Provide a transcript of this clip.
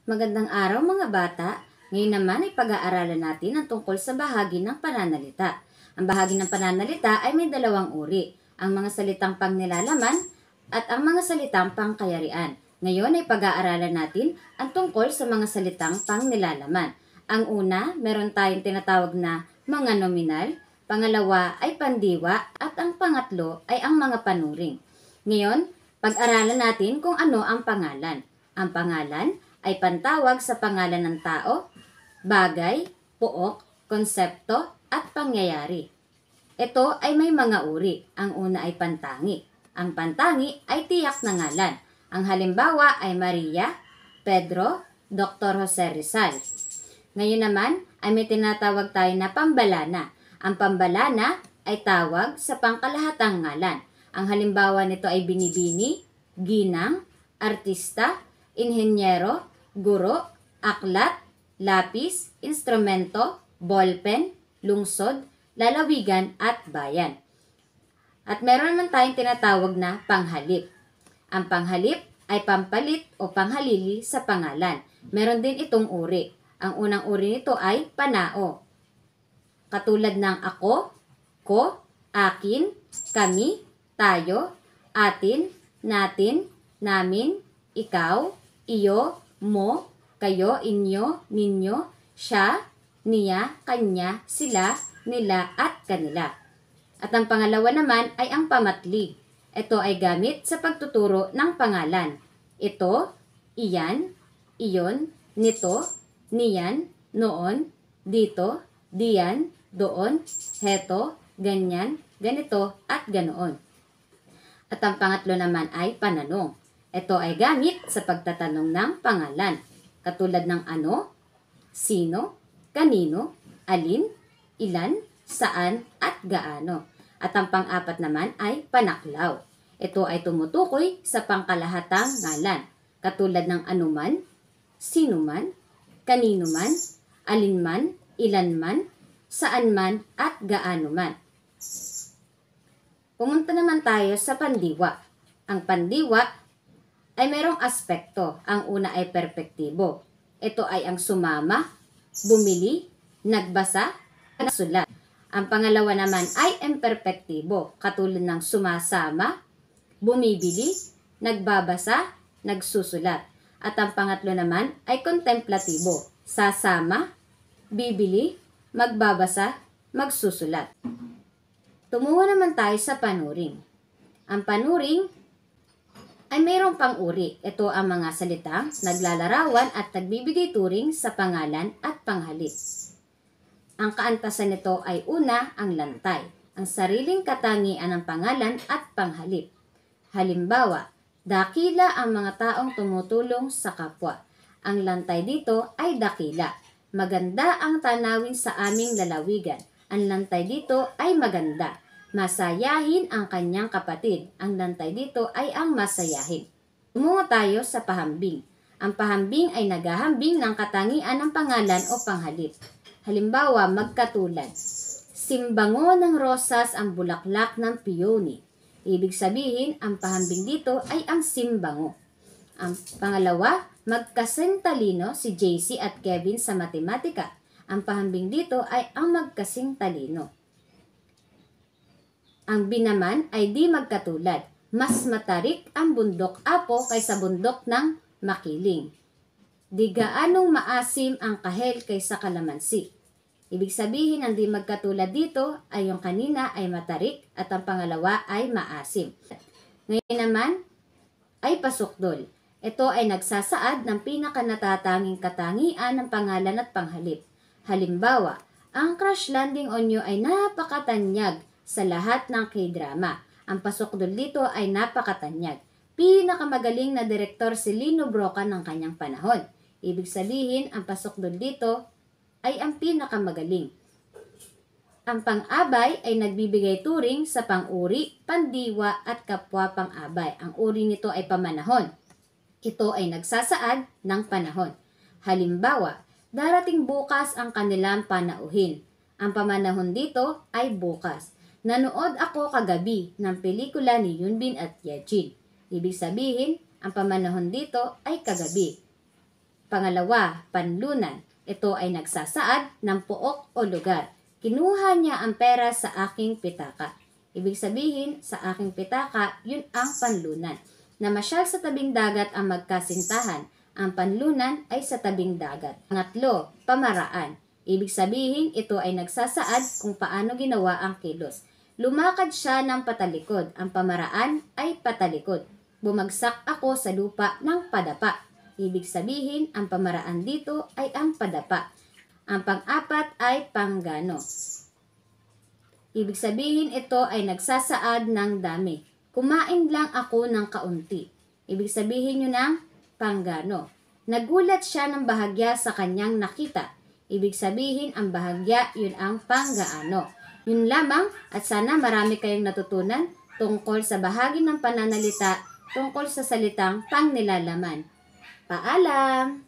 Magandang araw mga bata. Ngayon naman ay pag-aaralan natin ang tungkol sa bahagi ng pananalita. Ang bahagi ng pananalita ay may dalawang uri, ang mga salitang pangnilalaman at ang mga salitang pangkayarian. Ngayon ay pag-aaralan natin ang tungkol sa mga salitang pangnilalaman. Ang una, meron tayong tinatawag na mga nominal, pangalawa ay pandiwa at ang pangatlo ay ang mga panuring. Ngayon, pag-aralan natin kung ano ang pangalan. Ang pangalan ay pantawag sa pangalan ng tao, bagay, pook, konsepto, at pangyayari. Ito ay may mga uri. Ang una ay pantangi. Ang pantangi ay tiyak na ngalan. Ang halimbawa ay Maria, Pedro, Dr. Jose Rizal. Ngayon naman ay may tinatawag tayo na pambalana. Ang pambalana ay tawag sa pangkalahatang ngalan. Ang halimbawa nito ay binibini, ginang, artista, inhenyero, guro, aklat, lapis, instrumento, ballpen, lungsod, lalawigan, at bayan. At meron naman tayong tinatawag na panghalip. Ang panghalip ay pampalit o panghalili sa pangalan. Meron din itong uri. Ang unang uri nito ay panao. Katulad ng ako, ko, akin, kami, tayo, atin, natin, namin, ikaw, iyo, mo, kayo, inyo, ninyo, siya, niya, kanya, sila, nila, at kanila. At ang pangalawa naman ay ang pamatlig. Ito ay gamit sa pagtuturo ng pangalan. Ito, iyan, iyon, nito, niyan, noon, dito, diyan, doon, heto, ganyan, ganito, at ganoon. At ang pangatlo naman ay pananong. Ito ay gamit sa pagtatanong ng pangalan, katulad ng ano, sino, kanino, alin, ilan, saan, at gaano. At ang pang-apat naman ay panaklaw. Ito ay tumutukoy sa pangkalahatang ngalan, katulad ng anuman, sino man, kanino man, alin man, ilan man, saan man, at gaano man. Pumunta naman tayo sa pandiwa. Ang pandiwa ay mayroong aspekto. Ang una ay perpektibo. Ito ay ang sumama, bumili, nagbasa, nagsulat. Ang pangalawa naman ay imperpektibo, katulad ng sumasama, bumibili, nagbabasa, nagsusulat. At ang pangatlo naman ay kontemplatibo, sasama, bibili, magbabasa, magsusulat. Tumuha naman tayo sa panuring. Ang panuring ay mayroong pang-uri. Ito ang mga salitang naglalarawan at nagbibigay turing sa pangalan at panghalip. Ang kaantasan nito ay una, ang lantay, ang sariling katangian ng pangalan at panghalip. Halimbawa, dakila ang mga taong tumutulong sa kapwa. Ang lantay dito ay dakila. Maganda ang tanawin sa aming lalawigan. Ang lantay dito ay maganda. Masayahin ang kanyang kapatid. Ang lantay dito ay ang masayahin. Tumungo tayo sa pahambing. Ang pahambing ay naghahambing ng katangian ng pangalan o panghalip. Halimbawa, magkatulad. Simbango ng rosas ang bulaklak ng piyoni. Ibig sabihin, ang pahambing dito ay ang simbango. Ang pangalawa, magkasing talino si JC at Kevin sa matematika. Ang pahambing dito ay ang magkasing talino. Ang binaman ay di magkatulad. Mas matarik ang bundok Apo kaysa bundok ng Makiling. Di gaanong maasim ang kahel kaysa kalamansi. Ibig sabihin, ang di magkatulad dito ay yung kanina ay matarik at ang pangalawa ay maasim. Ngayon naman ay pasukdol. Ito ay nagsasaad ng pinakanatatanging katangian ng pangalan at panghalip. Halimbawa, ang Crash Landing on You ay napakatanyag sa lahat ng K-drama. Ang pasukdol dito ay napakatanyag. Pinakamagaling na direktor si Lino Broca ng kanyang panahon. Ibig sabihin, ang pasukdol dito ay ang pinakamagaling. Ang pang-abay ay nagbibigay turing sa pang-uri, pandiwa at kapwa pang-abay. Ang uri nito ay pamanahon. Ito ay nagsasaad ng panahon. Halimbawa, darating bukas ang kanilang panauhin. Ang pamanahon dito ay bukas. Nanood ako kagabi ng pelikula ni Yunbin at Yejin. Ibig sabihin, ang pamanahon dito ay kagabi. Pangalawa, panlunan. Ito ay nagsasaad ng pook o lugar. Kinuha niya ang pera sa aking pitaka. Ibig sabihin, sa aking pitaka, yun ang panlunan. Namasyal sa tabing dagat ang magkasintahan. Ang panlunan ay sa tabing dagat. Pangatlo, pamaraan. Ibig sabihin, ito ay nagsasaad kung paano ginawa ang kilos. Lumakad siya ng patalikod. Ang pamaraan ay patalikod. Bumagsak ako sa lupa ng padapa. Ibig sabihin, ang pamaraan dito ay ang padapa. Ang pang-apat ay panggano. Ibig sabihin, ito ay nagsasaad ng dami. Kumain lang ako ng kaunti. Ibig sabihin yun ang panggano. Nagulat siya ng bahagya sa kanyang nakita. Ibig sabihin, ang bahagya, yun ang panggaano. Yun lamang at sana marami kayong natutunan tungkol sa bahagi ng pananalita tungkol sa salitang pangnilalaman. Paalam!